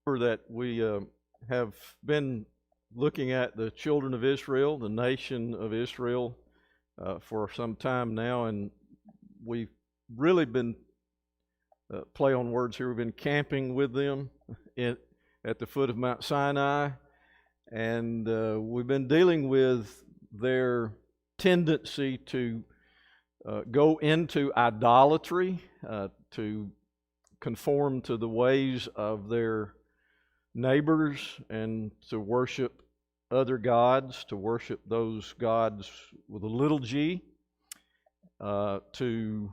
That we have been looking at the children of Israel, the nation of Israel, for some time now, and we've really been play on words here. We've been camping with them at the foot of Mount Sinai, and we've been dealing with their tendency to go into idolatry, to conform to the ways of their neighbors, and to worship other gods, to worship those gods with a little g, to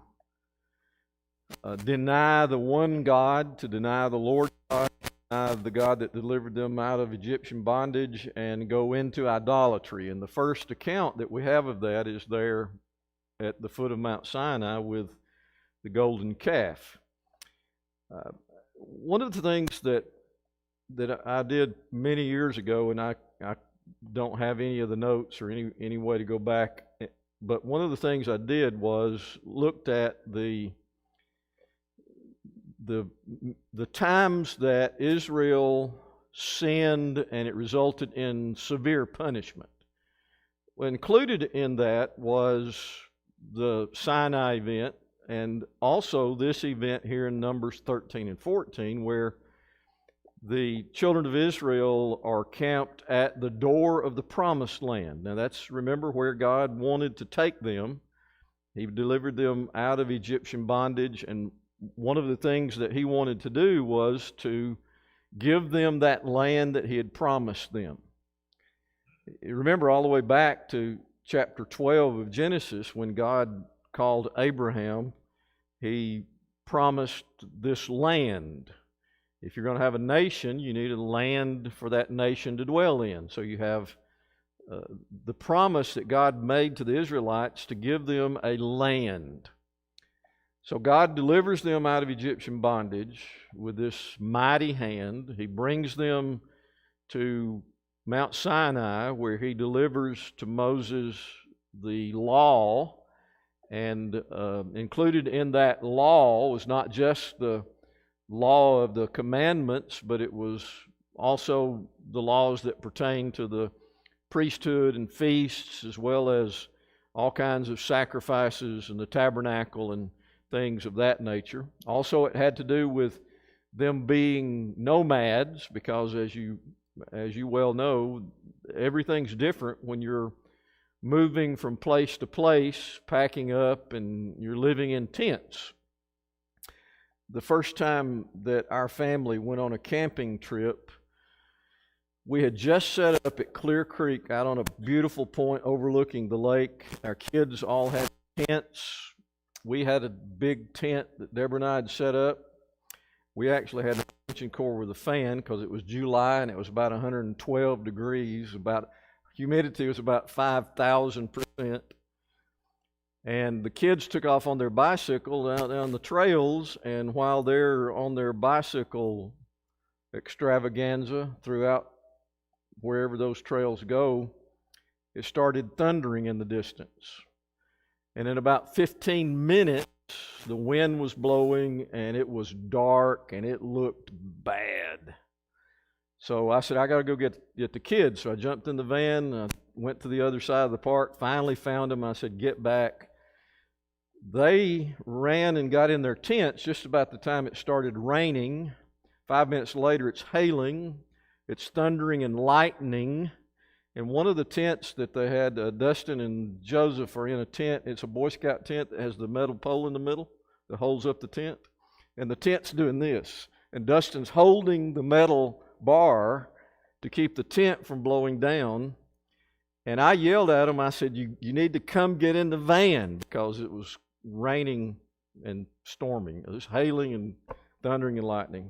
deny the one God, to deny the Lord God, deny the God that delivered them out of Egyptian bondage, and go into idolatry. And the first account that we have of that is there at the foot of Mount Sinai with the golden calf. One of the things that I did many years ago, and I don't have any of the notes or any way to go back, but one of the things I did was looked at the times that Israel sinned and it resulted in severe punishment. Well, included in that was the Sinai Event, and also this event here in Numbers 13 and 14, where the children of Israel are camped at the door of the promised land. Now that's, remember, where God wanted to take them. He delivered them out of Egyptian bondage, and one of the things that He wanted to do was to give them that land that He had promised them. You remember all the way back to chapter 12 of Genesis, when God called Abraham, He promised this land. If you're going to have a nation, you need a land for that nation to dwell in. So you have the promise that God made to the Israelites to give them a land. So God delivers them out of Egyptian bondage with this mighty hand. He brings them to Mount Sinai, where He delivers to Moses the law. And included in that law was not just the law of the commandments, but it was also the laws that pertain to the priesthood and feasts, as well as all kinds of sacrifices and the tabernacle and things of that nature. Also, it had to do with them being nomads, because as you well know, everything's different when you're moving from place to place, packing up, and you're living in tents. The first time that our family went on a camping trip, we had just set up at Clear Creek out on a beautiful point overlooking the lake. Our kids all had tents. We had a big tent that Deborah and I had set up. We actually had an extension cord with a fan because it was July and it was about 112 degrees. Humidity was about 5,000%. And the kids took off on their bicycle down the trails, and while they're on their bicycle extravaganza throughout wherever those trails go, it started thundering in the distance. And in about 15 minutes, the wind was blowing, and it was dark, and it looked bad. So I said, I got to go get the kids. So I jumped in the van, I went to the other side of the park, finally found them. I said, get back. They ran and got in their tents just about the time it started raining. 5 minutes later, it's hailing, it's thundering and lightning. And one of the tents that they had, Dustin and Joseph are in a tent. It's a Boy Scout tent that has the metal pole in the middle that holds up the tent. And the tent's doing this. And Dustin's holding the metal bar to keep the tent from blowing down. And I yelled at him. I said, you need to come get in the van, because it was raining and storming. It was hailing and thundering and lightning.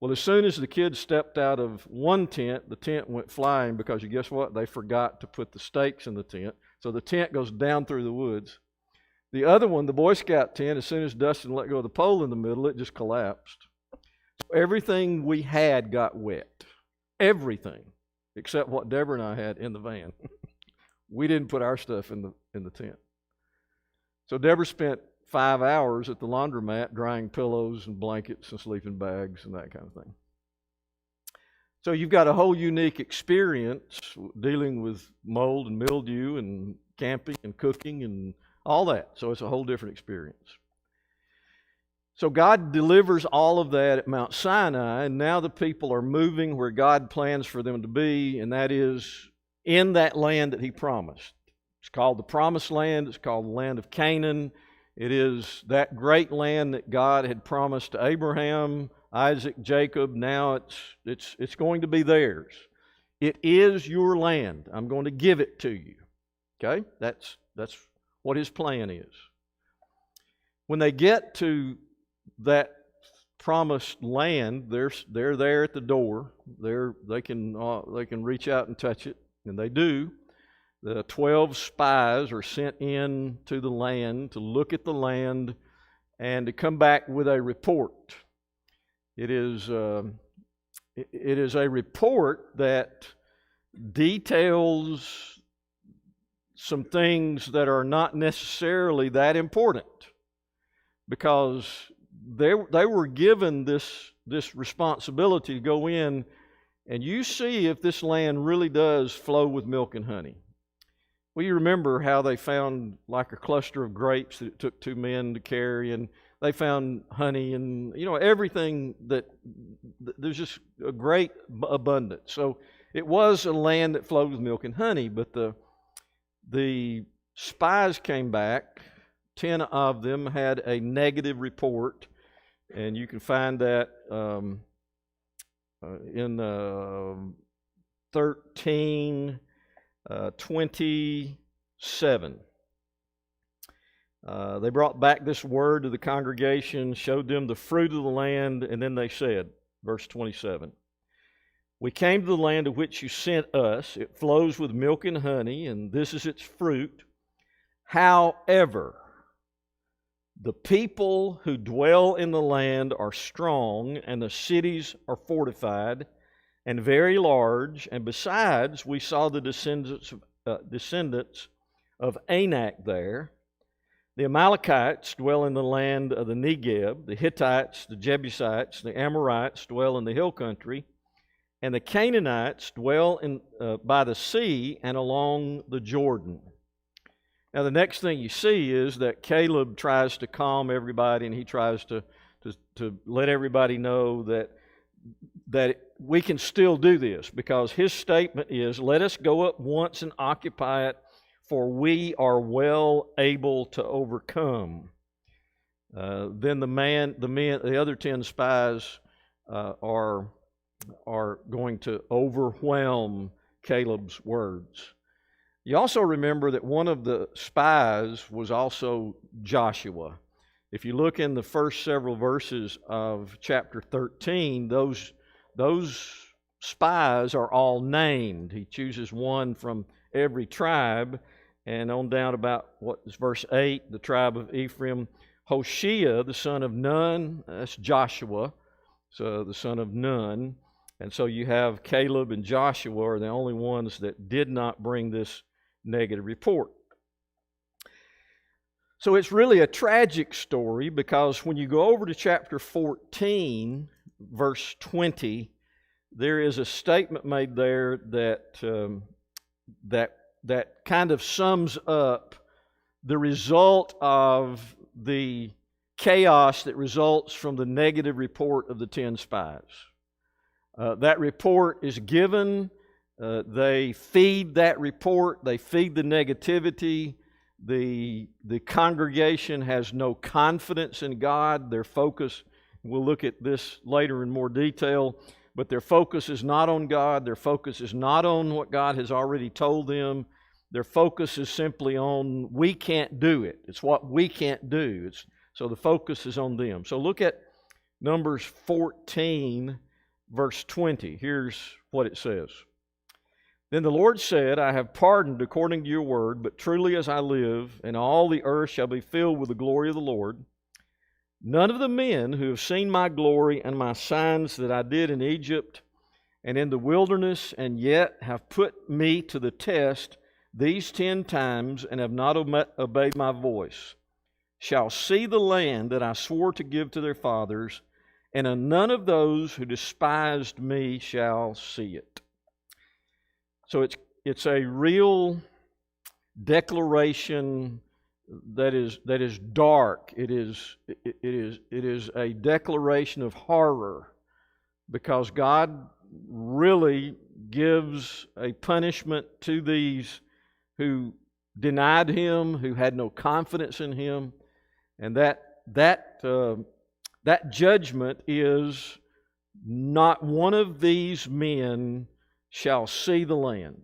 Well, as soon as the kids stepped out of one tent, the tent went flying, because you guess what? They forgot to put the stakes in the tent. So the tent goes down through the woods. The other one, the Boy Scout tent, as soon as Dustin let go of the pole in the middle, it just collapsed. So everything we had got wet. Everything, except what Deborah and I had in the van. We didn't put our stuff in the tent. So Deborah spent 5 hours at the laundromat drying pillows and blankets and sleeping bags and that kind of thing. So you've got a whole unique experience dealing with mold and mildew and camping and cooking and all that. So it's a whole different experience. So God delivers all of that at Mount Sinai, and now the people are moving where God plans for them to be, and that is in that land that He promised. It's called the Promised Land. It's called the Land of Canaan. It is that great land that God had promised to Abraham, Isaac, Jacob. Now it's going to be theirs. It is your land. I'm going to give it to you. Okay? That's what His plan is. When they get to that promised land, they're there at the door. They can reach out and touch it, and they do. The 12 spies are sent in to the land to look at the land and to come back with a report. It is a report that details some things that are not necessarily that important, because they were given this responsibility to go in and you see if this land really does flow with milk and honey. Well, you remember how they found like a cluster of grapes that it took 2 men to carry, and they found honey and, everything there's just a great abundance. So it was a land that flowed with milk and honey, but the spies came back. 10 of them had a negative report, and you can find that in 13:27. They brought back this word to the congregation, showed them the fruit of the land, and then they said, verse 27, "We came to the land of which you sent us. It flows with milk and honey, and this is its fruit. However, the people who dwell in the land are strong, and the cities are fortified and very large. And besides, we saw the descendants of Anak there. The Amalekites dwell in the land of the Negeb. The Hittites, the Jebusites, the Amorites dwell in the hill country. And the Canaanites dwell by the sea and along the Jordan." Now, the next thing you see is that Caleb tries to calm everybody, and he tries to let everybody know that we can still do this, because his statement is, "Let us go up once and occupy it, for we are well able to overcome." Then the other 10 spies are going to overwhelm Caleb's words. You also remember that one of the spies was also Joshua. If you look in the first several verses of chapter 13, those spies are all named. He chooses one from every tribe, and on down about verse 8, the tribe of Ephraim, Hoshea, the son of Nun, that's Joshua, so the son of Nun. And so you have Caleb and Joshua are the only ones that did not bring this negative report. So it's really a tragic story, because when you go over to chapter 14, verse 20, there is a statement made there that kind of sums up the result of the chaos that results from the negative report of the 10 spies. That report is given. They feed that report. They feed the negativity. The congregation has no confidence in God. Their focus, we'll look at this later in more detail, but their focus is not on God. Their focus is not on what God has already told them. Their focus is simply on, we can't do it. It's what we can't do. So the focus is on them. So look at Numbers 14, verse 20. Here's what it says. "Then the Lord said, I have pardoned according to your word, but truly as I live, and all the earth shall be filled with the glory of the Lord, none of the men who have seen my glory and my signs that I did in Egypt and in the wilderness, and yet have put me to the test these 10 times and have not obeyed my voice, shall see the land that I swore to give to their fathers, and none of those who despised me shall see it. So it's a real declaration that is dark. It is a declaration of horror, because God really gives a punishment to these who denied Him, who had no confidence in Him, and that judgment is, not one of these men shall see the land.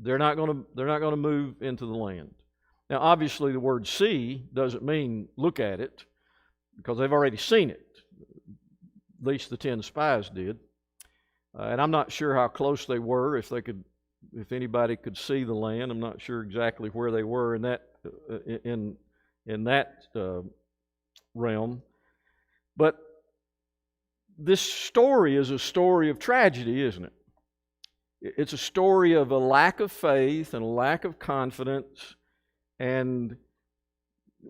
They're not going to move into the land. Now, obviously, the word see doesn't mean look at it, because they've already seen it. At least the 10 spies did. And I'm not sure how close they were, if anybody could see the land. I'm not sure exactly where they were in that realm. But this story is a story of tragedy, isn't it? It's a story of a lack of faith and a lack of confidence. And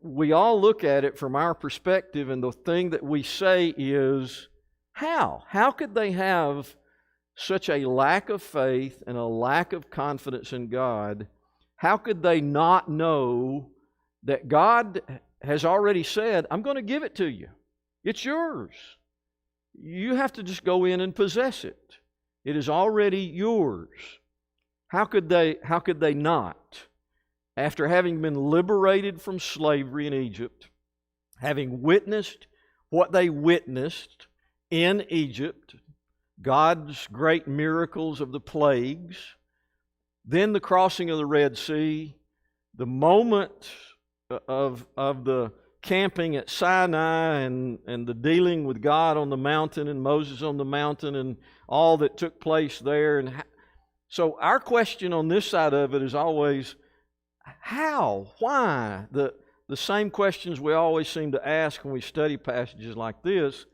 we all look at it from our perspective, and the thing that we say is, how? How could they have such a lack of faith and a lack of confidence in God? How could they not know that God has already said, I'm going to give it to you. It's yours. You have to just go in and possess it. It is already yours. How could they not? After having been liberated from slavery in Egypt, having witnessed what they witnessed in Egypt, God's great miracles of the plagues, then the crossing of the Red Sea, the moment of the camping at Sinai and the dealing with God on the mountain and Moses on the mountain and all that took place there. And so our question on this side of it is always, how? Why? The same questions we always seem to ask when we study passages like this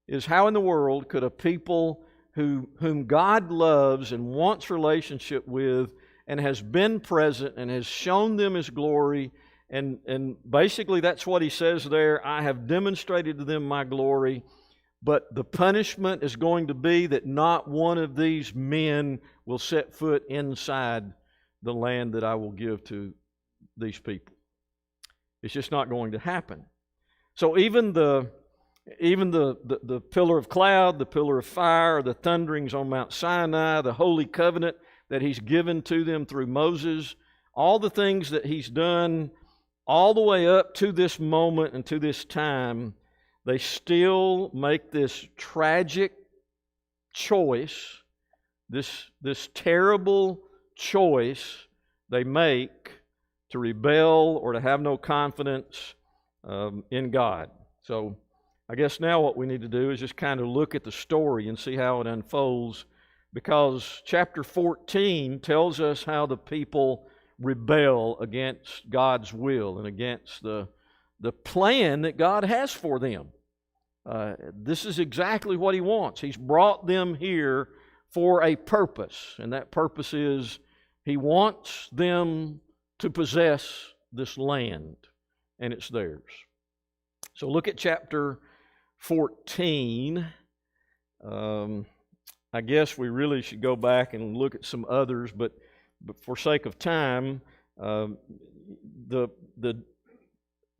is, how in the world could a people whom God loves and wants relationship with and has been present and has shown them His glory, and basically that's what He says there, I have demonstrated to them my glory, but the punishment is going to be that not one of these men will set foot inside the land that I will give to these people. It's just not going to happen. So even the pillar of cloud, the pillar of fire, the thunderings on Mount Sinai, the holy covenant that He's given to them through Moses, all the things that He's done all the way up to this moment and to this time, they still make this tragic choice, this terrible choice they make to rebel or to have no confidence in God. So I guess now what we need to do is just kind of look at the story and see how it unfolds, because chapter 14 tells us how the people rebel against God's will and against the plan that God has for them. This is exactly what He wants. He's brought them here for a purpose, and that purpose is He wants them to possess this land, and it's theirs. So look at chapter 14. I guess we really should go back and look at some others, but for sake of time, the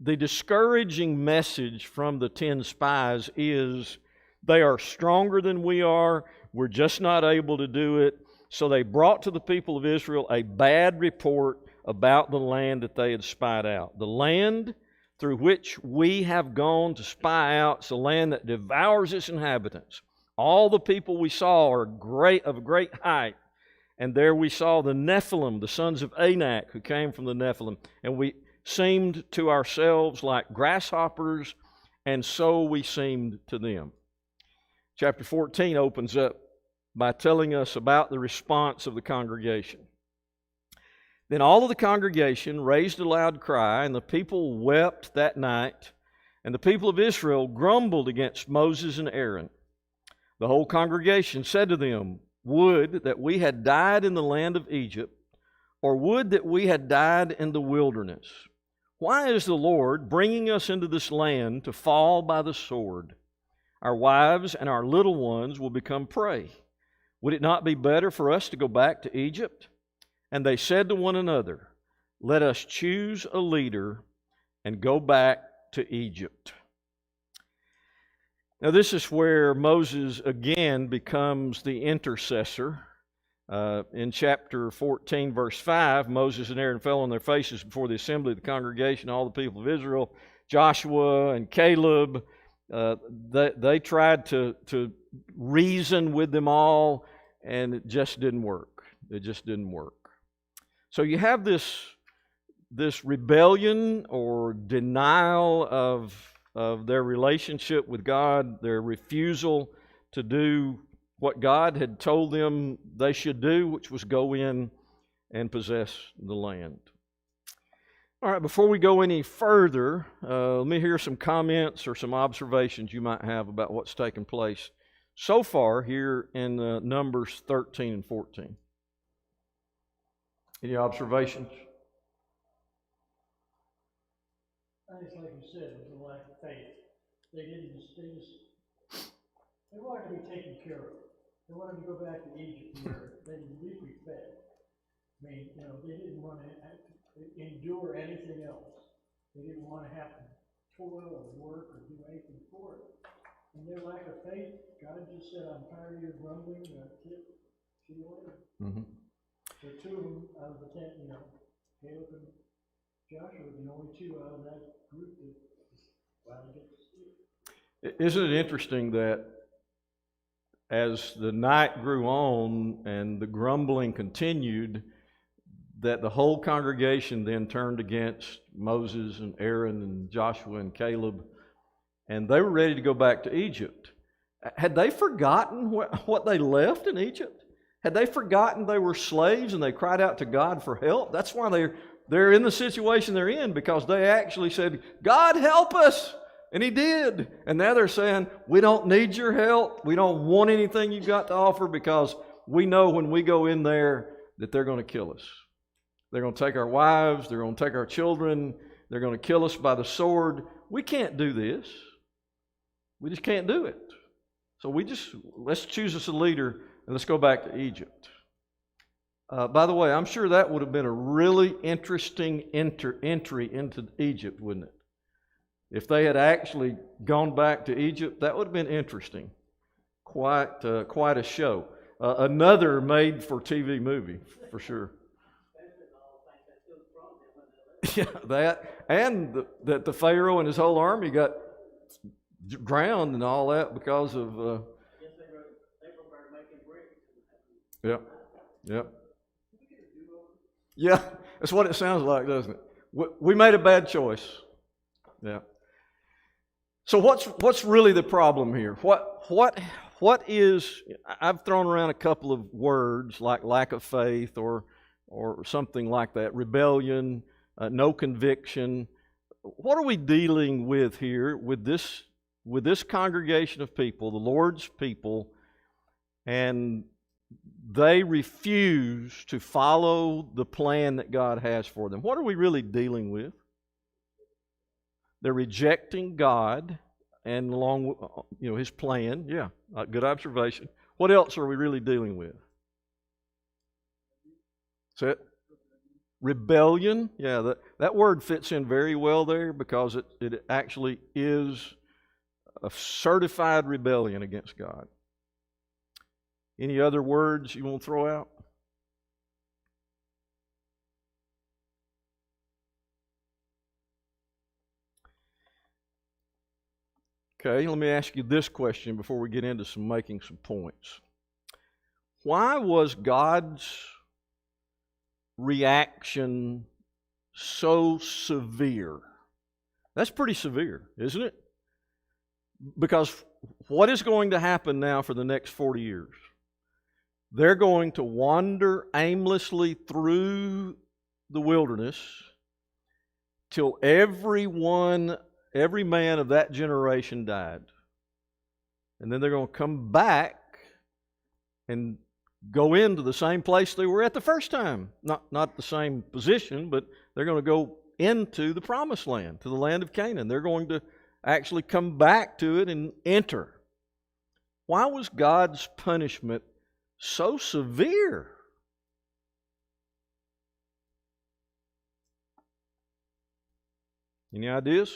discouraging message from the 10 spies is they are stronger than we are. We're just not able to do it. So they brought to the people of Israel a bad report about the land that they had spied out. The land through which we have gone to spy out is a land that devours its inhabitants. All the people we saw are of great height. And there we saw the Nephilim, the sons of Anak, who came from the Nephilim. And we seemed to ourselves like grasshoppers, and so we seemed to them. Chapter 14 opens up by telling us about the response of the congregation. Then all of the congregation raised a loud cry, and the people wept that night, and the people of Israel grumbled against Moses and Aaron. The whole congregation said to them, would that we had died in the land of Egypt, or would that we had died in the wilderness. Why is the Lord bringing us into this land to fall by the sword? Our wives and our little ones will become prey. Would it not be better for us to go back to Egypt?" And they said to one another, "Let us choose a leader and go back to Egypt." Now, this is where Moses again becomes the intercessor. In chapter 14, verse 5, Moses and Aaron fell on their faces before the assembly of the congregation, all the people of Israel. Joshua and Caleb, they tried to reason with them all, and it just didn't work. It just didn't work. So you have this rebellion or denial of their relationship with God, their refusal to do what God had told them they should do, which was go in and possess the land. All right, before we go any further, let me hear some comments or some observations you might have about what's taken place so far here in Numbers 13 and 14. Any observations? It's like you said, it was a lack of faith. They wanted to be taken care of. They wanted to go back to Egypt where they would at least be fed. I mean, they didn't want to endure anything else. They didn't want to have to toil or work or do anything for it. And their lack of faith, God just said, "I'm tired of your grumbling. See you later." Mm-hmm. So two of them out of the 10, Caleb and Joshua were the only two out of that group that finally get to see it. Isn't it interesting that as the night grew on and the grumbling continued, that the whole congregation then turned against Moses and Aaron and Joshua and Caleb, and they were ready to go back to Egypt. Had they forgotten what they left in Egypt? Had they forgotten they were slaves and they cried out to God for help? That's why they're in the situation they're in, because they actually said, "God, help us!" And He did. And now they're saying, "We don't need your help. We don't want anything you've got to offer, because we know when we go in there that they're going to kill us. They're going to take our wives. They're going to take our children. They're going to kill us by the sword. We can't do this. We just can't do it. So let's choose us a leader and let's go back to Egypt." By the way, I'm sure that would have been a really interesting entry into Egypt, wouldn't it? If they had actually gone back to Egypt, that would have been interesting. Quite a show. Another made-for-TV movie, for sure. Yeah, that, and that the Pharaoh and his whole army got drowned and all that because of... Yep. Yeah, that's what it sounds like, doesn't it? We made a bad choice. Yeah. So what's really the problem here? What is? I've thrown around a couple of words like lack of faith or something like that. Rebellion, no conviction. What are we dealing with here with this congregation of people, the Lord's people, and they refuse to follow the plan that God has for them? What are we really dealing with? They're rejecting God and along with His plan. Yeah, good observation. What else are we really dealing with? That's it. Rebellion. Yeah, that word fits in very well there, because it actually is a certified rebellion against God. Any other words you want to throw out? Okay, let me ask you this question before we get into making some points. Why was God's reaction so severe? That's pretty severe, isn't it? Because what is going to happen now for the next 40 years? They're going to wander aimlessly through the wilderness till every man of that generation died. And then they're going to come back and go into the same place they were at the first time. Not the same position, but they're going to go into the promised land, to the land of Canaan. They're going to actually come back to it and enter. Why was God's punishment so severe? Any ideas?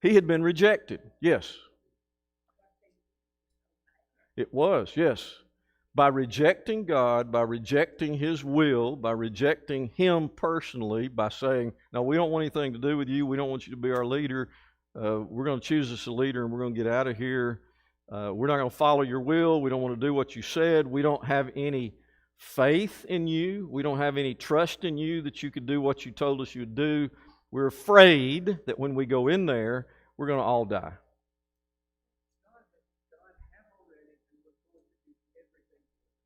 He had been rejected. Yes. It was, yes. By rejecting God, by rejecting His will, by rejecting Him personally, by saying, no, we don't want anything to do with you. We don't want you to be our leader. We're going to choose us a leader and we're going to get out of here. We're not going to follow your will. We don't want to do what you said. We don't have any faith in you. We don't have any trust in you that you could do what you told us you'd do. We're afraid that when we go in there, we're going to all die.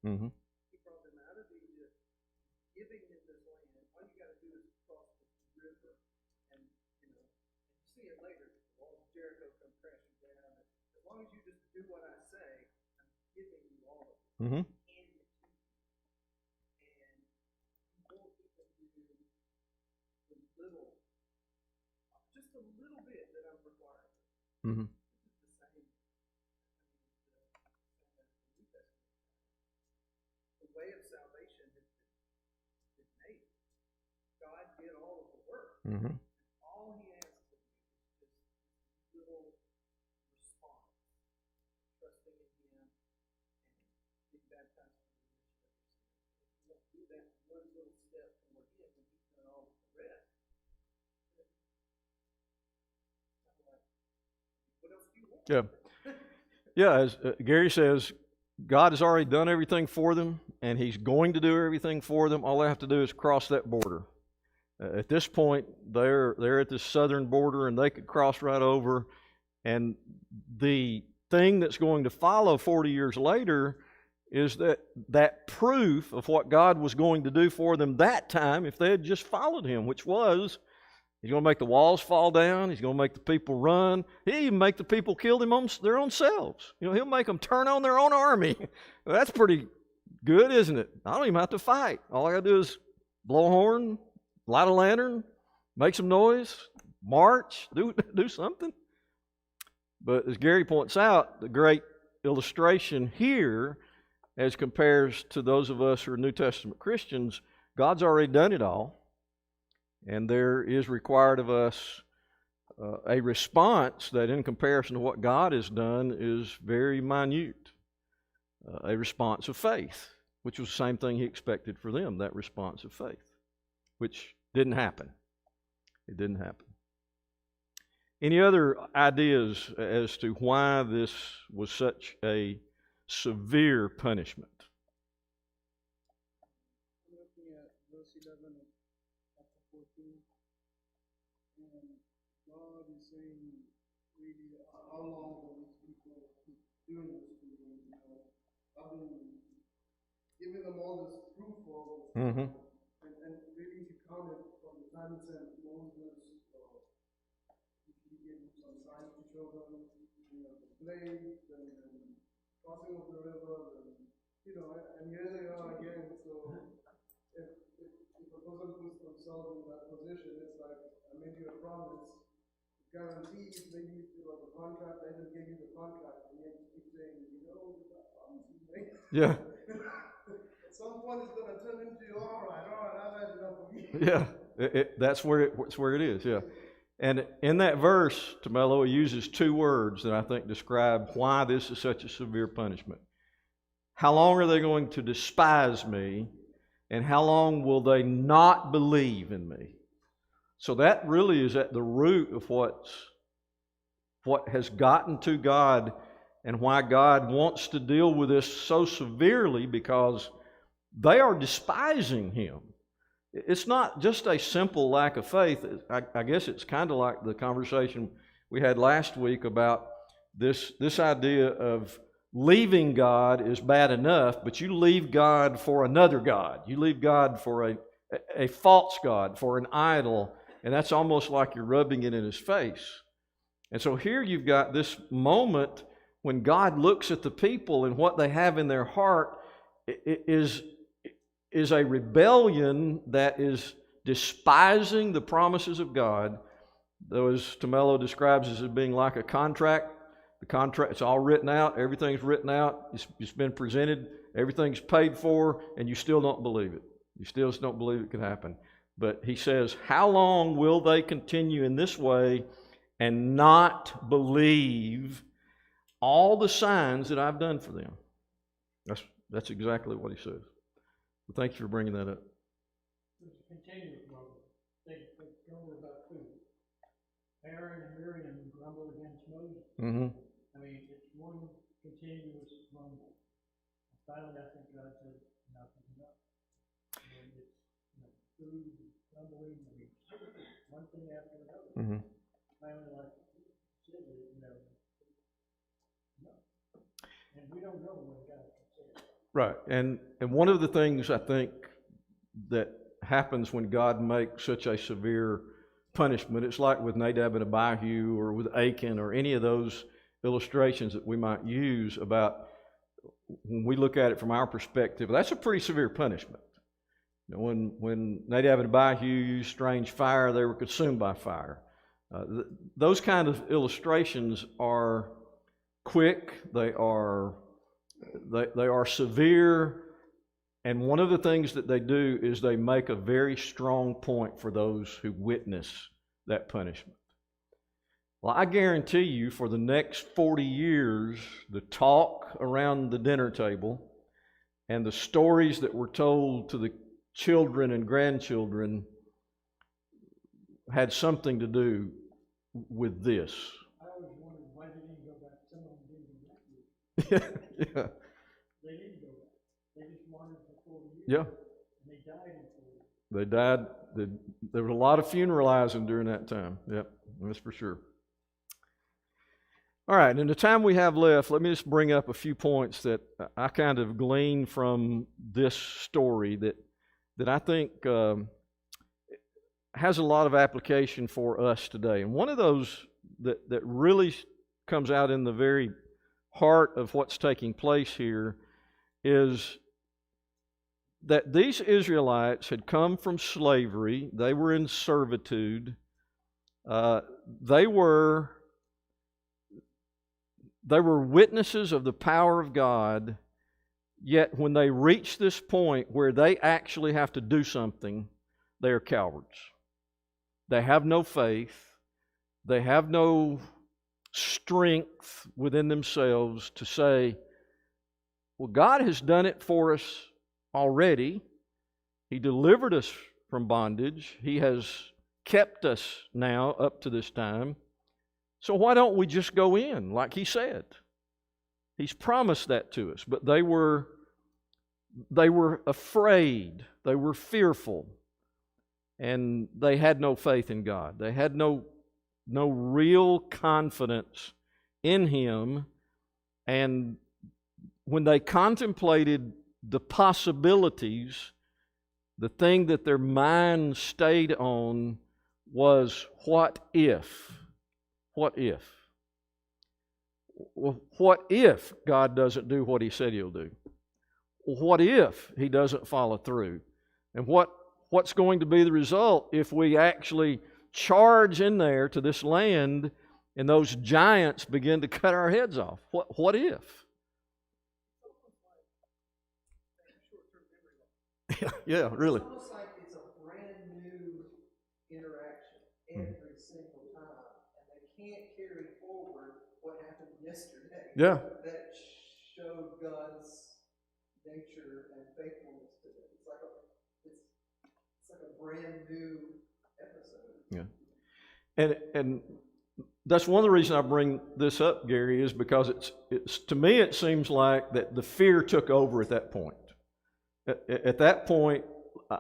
Mm-hmm. He brought them out of Egypt, giving him this land. All you got to do is cross the river, and you see it later. The walls of Jericho come crashing down. As long as you just do what I say, I'm giving you all of it. Mm-hmm. And you won't even do the little, just a little bit that I'm requiring. Mm-hmm. Way of salvation is made. God did all of the work. Mm-hmm. All He asks of you is just this little response, trusting in Him and being baptized in the remission of your sins. If you won't do that one little step toward Him, and He's done all of the rest, what else do you want? Yeah. Yeah, as Gary says, God has already done everything for them, and He's going to do everything for them. All they have to do is cross that border. At this point, they're at the southern border, and they could cross right over. And the thing that's going to follow 40 years later is that proof of what God was going to do for them that time if they had just followed Him, which was He's going to make the walls fall down. He's going to make the people run. He'll even make the people kill them on their own selves. He'll make them turn on their own army. That's pretty good, isn't it? I don't even have to fight. All I got to do is blow a horn, light a lantern, make some noise, march, do something. But as Gary points out, the great illustration here, as compares to those of us who are New Testament Christians, God's already done it all. And there is required of us a response that, in comparison to what God has done, is very minute. A response of faith, which was the same thing He expected for them, that response of faith, which didn't happen. It didn't happen. Any other ideas as to why this was such a severe punishment? Looking at verse 11 of chapter 14, and God is saying, really, how long will these people keep doing this to me? I've been giving them all this proof for all this, Mm-hmm. and really He counted from the time He sent Moses, He gave them some signs to show them, the plagues and crossing of the river, and here they are again. So if a person puts themselves in that position, it's like I made you a promise, guarantees, maybe the contract, I didn't give you the contract, and yet you keep saying, that promise you made. Yeah. At some point it's going to turn into, all right, I've had enough of you. Yeah, that's where it is, yeah. And in that verse, Tomelo, he uses two words that I think describe why this is such a severe punishment. How long are they going to despise me, and how long will they not believe in me? So that really is at the root of what has gotten to God and why God wants to deal with this so severely, because they are despising Him. It's not just a simple lack of faith. I guess it's kind of like the conversation we had last week about this idea of leaving God is bad enough, but you leave God for another God. You leave God for a false God, for an idol, and that's almost like you're rubbing it in His face. And so here you've got this moment when God looks at the people, and what they have in their heart is a rebellion that is despising the promises of God, though as Tomello describes as being like a contract. The contract, it's all written out, everything's written out, it's been presented, everything's paid for, and you still don't believe it. You still just don't believe it could happen. But he says, how long will they continue in this way and not believe all the signs that I've done for them? That's exactly what he says. So thank you for bringing that up. It's a continuous problem. They grumble about food. Aaron and Miriam grumbled against Moses. Mm-hmm. I mean, it's one continuous grumble. And finally, I think God said, enough is enough. And it's, food, grumbling, I mean, one thing after another. Mm-hmm. Finally, like, no. And we don't know what God can say. Right. And one of the things I think that happens when God makes such a severe punishment, it's like with Nadab and Abihu or with Achan or any of those illustrations that we might use about when we look at it from our perspective, that's a pretty severe punishment. You know, when Nadab and Abihu used strange fire, they were consumed by fire. Those kind of illustrations are quick, they are severe, and one of the things that they do is they make a very strong point for those who witness that punishment. Well, I guarantee you for the next 40 years, the talk around the dinner table and the stories that were told to the children and grandchildren had something to do with this. I always wondered why they didn't go back. Some of them didn't go back. Yeah. They didn't go back. They just wandered for 40 years. Yeah. And they died in 40 years. They died. There was a lot of funeralizing during that time. Yep, that's for sure. All right, in the time we have left, let me just bring up a few points that I kind of gleaned from this story that I think has a lot of application for us today. And one of those that really comes out in the very heart of what's taking place here is that these Israelites had come from slavery. They were in servitude. They were witnesses of the power of God, yet when they reach this point where they actually have to do something, they are cowards. They have no faith. They have no strength within themselves to say, well, God has done it for us already. He delivered us from bondage. He has kept us now up to this time. So why don't we just go in like He said? He's promised that to us. But they were afraid. They were fearful. And they had no faith in God. They had no real confidence in Him. And when they contemplated the possibilities, the thing that their mind stayed on was, what if? What if? Well, what if God doesn't do what He said He'll do? What if He doesn't follow through? And what's going to be the result if we actually charge in there to this land and those giants begin to cut our heads off? What if? Yeah, really. It's almost like it's a brand new interaction every single time, and they can't carry forward what happened yesterday. Yeah. That showed God's nature and faithfulness to them. It's like a brand new episode. Yeah. And that's one of the reasons I bring this up, Gary, is because it's to me it seems like that the fear took over at that point. At that point,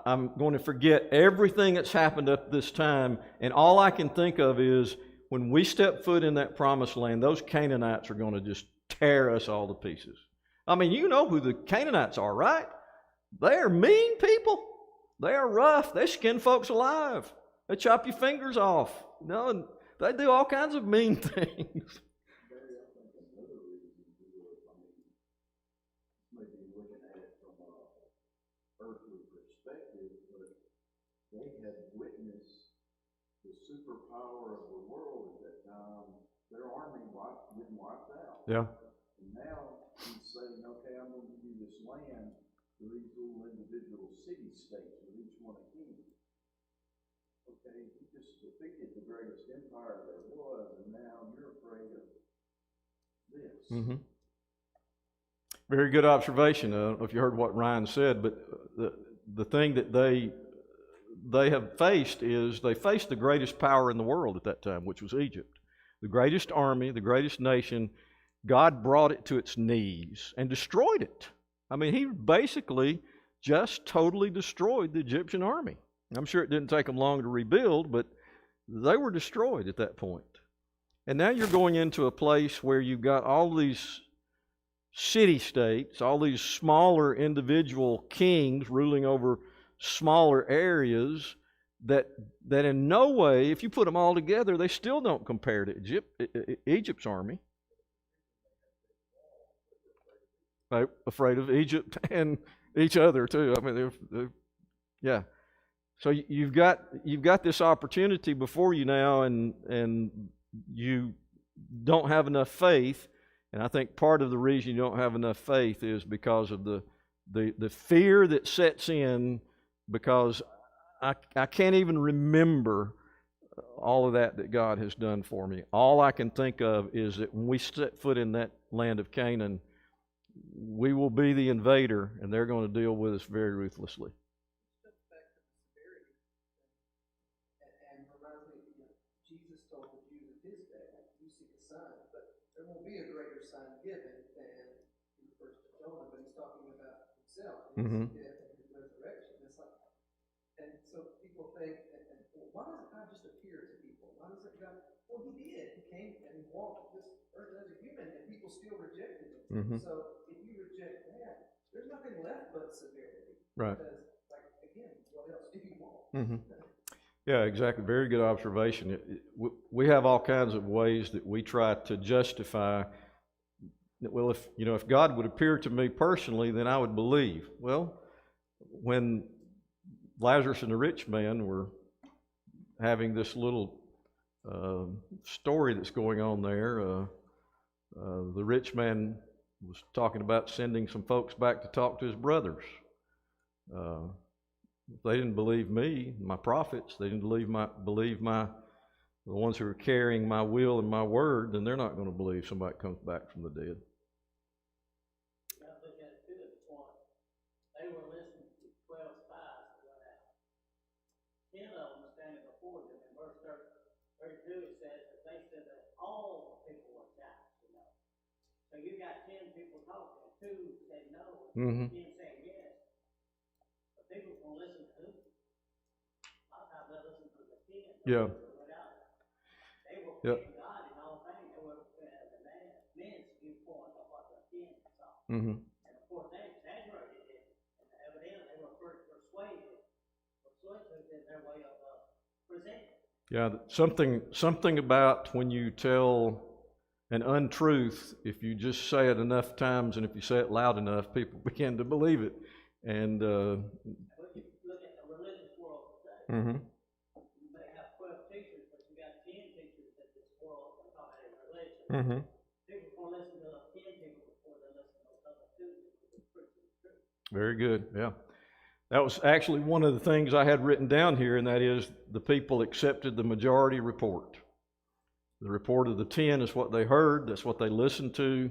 I'm going to forget everything that's happened up this time, and all I can think of is when we step foot in that promised land, those Canaanites are going to just tear us all to pieces. I mean, you know who the Canaanites are, right? They are mean people. They are rough. They skin folks alive. They chop your fingers off. And they do all kinds of mean things. Earthly perspective, but they had superpower of the world at that time, their army getting wiped out. Yeah. And now he's saying, okay, I'm going to give you this land to these little individual city-states with each one a king. Okay, he just defeated the greatest empire there was, and now you're afraid of this. Mm-hmm. Very good observation. I don't know if you heard what Ryan said, but the thing that they have faced is they faced the greatest power in the world at that time, which was Egypt. The greatest army, the greatest nation. God brought it to its knees and destroyed it. I mean, he basically just totally destroyed the Egyptian army. I'm sure it didn't take them long to rebuild, but they were destroyed at that point. And now you're going into a place where you've got all these city-states, all these smaller individual kings ruling over smaller areas that in no way, if you put them all together, they still don't compare to Egypt's army. They're afraid of Egypt and each other too. I mean, yeah. So you've got this opportunity before you now, and you don't have enough faith. And I think part of the reason you don't have enough faith is because of the fear that sets in, because I can't even remember all of that God has done for me. All I can think of is that when we set foot in that land of Canaan, we will be the invader, and they're going to deal with us very ruthlessly. And reminds me, Jesus told the Jews of his day, you seek a sign, but there won't be a greater sign given than he refers to Jonah, but he's talking about himself, his death and his resurrection. It's like, and so people think, why doesn't God just appear to people? Why doesn't God? Well, he did. He came and he walked this earth as a human, and people still rejected him. So if you reject that, there's nothing left but severity. Right. Because, like, again, what else do you want? Yeah, exactly. Very good observation. We have all kinds of ways that we try to justify. Well, if God would appear to me personally, then I would believe. Well, when Lazarus and the rich man were having this little story that's going on there, the rich man was talking about sending some folks back to talk to his brothers. They didn't believe me, my prophets. They didn't believe the ones who are carrying my will and my word. Then they're not going to believe somebody comes back from the dead. I look at it too at the point. They were listening to 12 spies that went out. 10 of them were standing before them. In verse 32 it says that they said that all the people were challenged, So you got 10 people talking. 2 said no, and 10 said yes. But people will listen to who? A lot of times they listen to the 10. Yeah. They were picking God in all things. They were the men's viewpoint of what the 10 saw. And of course they exaggerated it, and evidently they were persuaded in their way of presenting. Yeah, something about when you tell an untruth, if you just say it enough times and if you say it loud enough, people begin to believe it. And when you look at the religious world today, you may have 12 teachers, but you got 10 teachers that this world is talking about religion. People will listen to the 10 people before they listen to the other 2 people who preach the truth. Very good, yeah. That was actually one of the things I had written down here, and that is the people accepted the majority report. The report of the 10 is what they heard, that's what they listened to.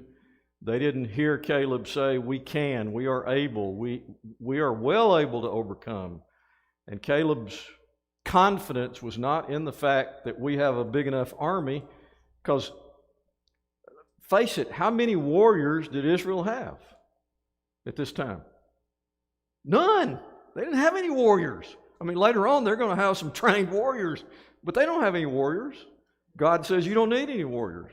They didn't hear Caleb say, we are able, we are well able to overcome. And Caleb's confidence was not in the fact that we have a big enough army, because face it, how many warriors did Israel have at this time? None. They didn't have any warriors. I mean, later on they're going to have some trained warriors, but they don't have any warriors. God says you don't need any warriors.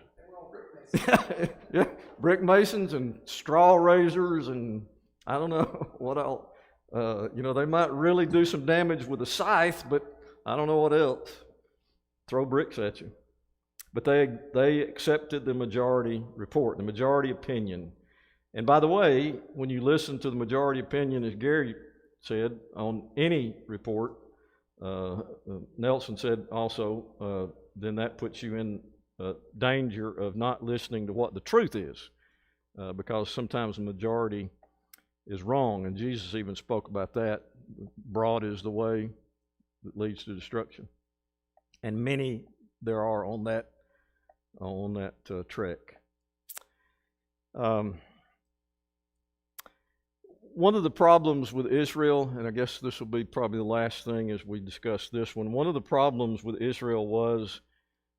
Yeah, brick masons and straw raisers and I don't know what else. They might really do some damage with a scythe, but I don't know what else. Throw bricks at you. But they accepted the majority report, the majority opinion. And by the way, when you listen to the majority opinion, as Gary said, on any report, Nelson said also, then that puts you in danger of not listening to what the truth is, because sometimes the majority is wrong, and Jesus even spoke about that. Broad is the way that leads to destruction, and many there are on that trek. One of the problems with Israel, and I guess this will be probably the last thing as we discuss this one, one of the problems with Israel was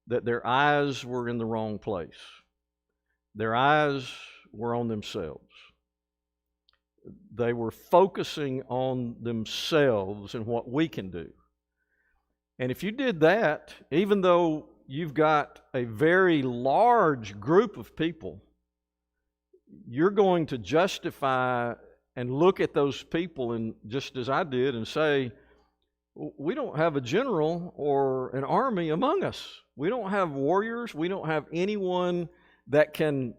that their eyes were in the wrong place. Their eyes were on themselves. They were focusing on themselves and what we can do. And if you did that, even though you've got a very large group of people, you're going to justify and look at those people, and just as I did, and say, we don't have a general or an army among us. We don't have warriors. We don't have anyone that can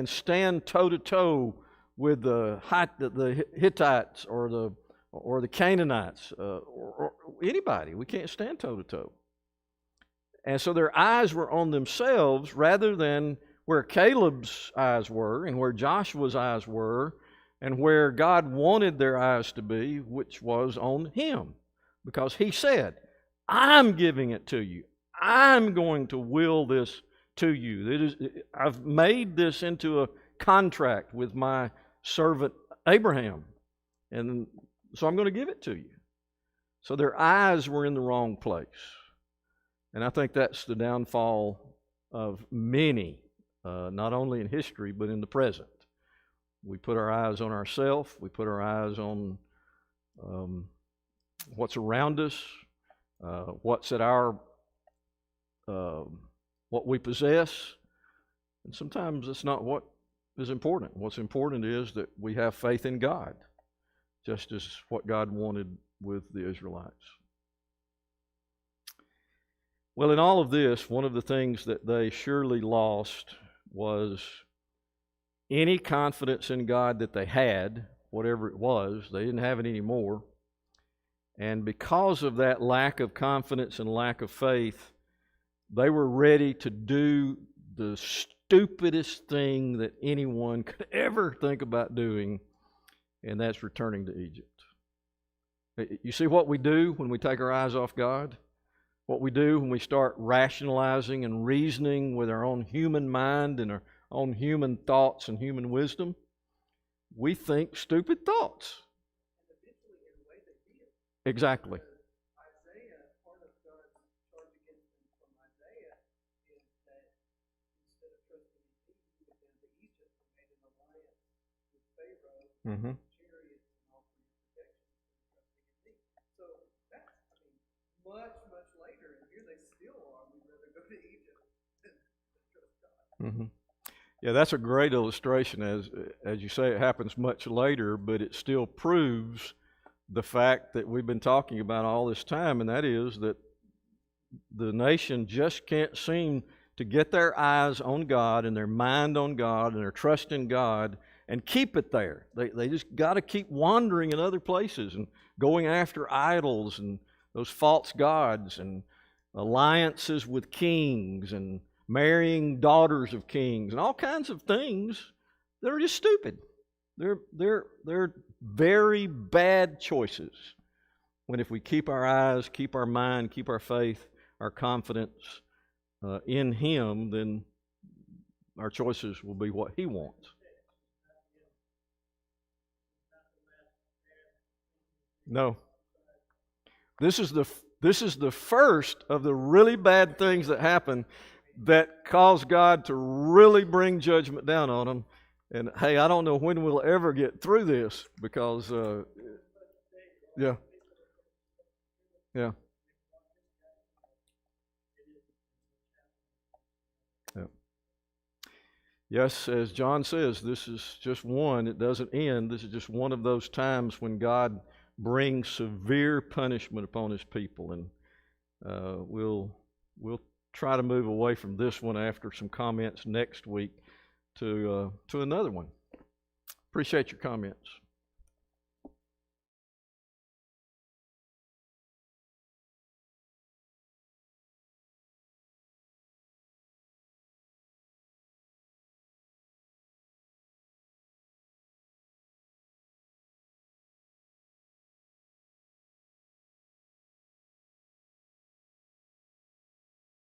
stand toe to toe with the Hittites or the Canaanites or anybody. We can't stand toe to toe. And so their eyes were on themselves rather than where Caleb's eyes were and where Joshua's eyes were and where God wanted their eyes to be, which was on Him. Because He said, I'm giving it to you. I'm going to will this to you. I've made this into a contract with my servant Abraham, and so I'm going to give it to you. So their eyes were in the wrong place. And I think that's the downfall of many, not only in history, but in the present. We put our eyes on ourselves. We put our eyes on what's around us, what's at our, what we possess. And sometimes it's not what is important. What's important is that we have faith in God, just as what God wanted with the Israelites. Well, in all of this, one of the things that they surely lost was any confidence in God that they had, whatever it was. They didn't have it anymore. And because of that lack of confidence and lack of faith, they were ready to do the stupidest thing that anyone could ever think about doing, and that's returning to Egypt. You see what we do when we take our eyes off God? What we do when we start rationalizing and reasoning with our own human mind and our own human thoughts and human wisdom? We think stupid thoughts. Exactly. Isaiah, part of God's charge against them from Isaiah is that instead of trusting in me, he went down to Egypt and made an alliance with Pharaoh, chariots and all for your protection, instead of trusting in me. So that's, much later, and here they still are. We'd rather go to Egypt than trust God. Yeah, that's a great illustration. As you say, it happens much later, but it still proves the fact that we've been talking about all this time, and that is that the nation just can't seem to get their eyes on God and their mind on God and their trust in God and keep it there. They just got to keep wandering in other places and going after idols and those false gods and alliances with kings and marrying daughters of kings and all kinds of things that are just stupid. They're very bad choices. When if we keep our eyes, keep our mind, keep our faith, our confidence in Him, then our choices will be what He wants. No. This is the first of the really bad things that happen that cause God to really bring judgment down on them. And hey, I don't know when we'll ever get through this because, yeah. Yes, as John says, this is just one. It doesn't end. This is just one of those times when God brings severe punishment upon His people. And we'll try to move away from this one after some comments next week to another one. Appreciate your comments.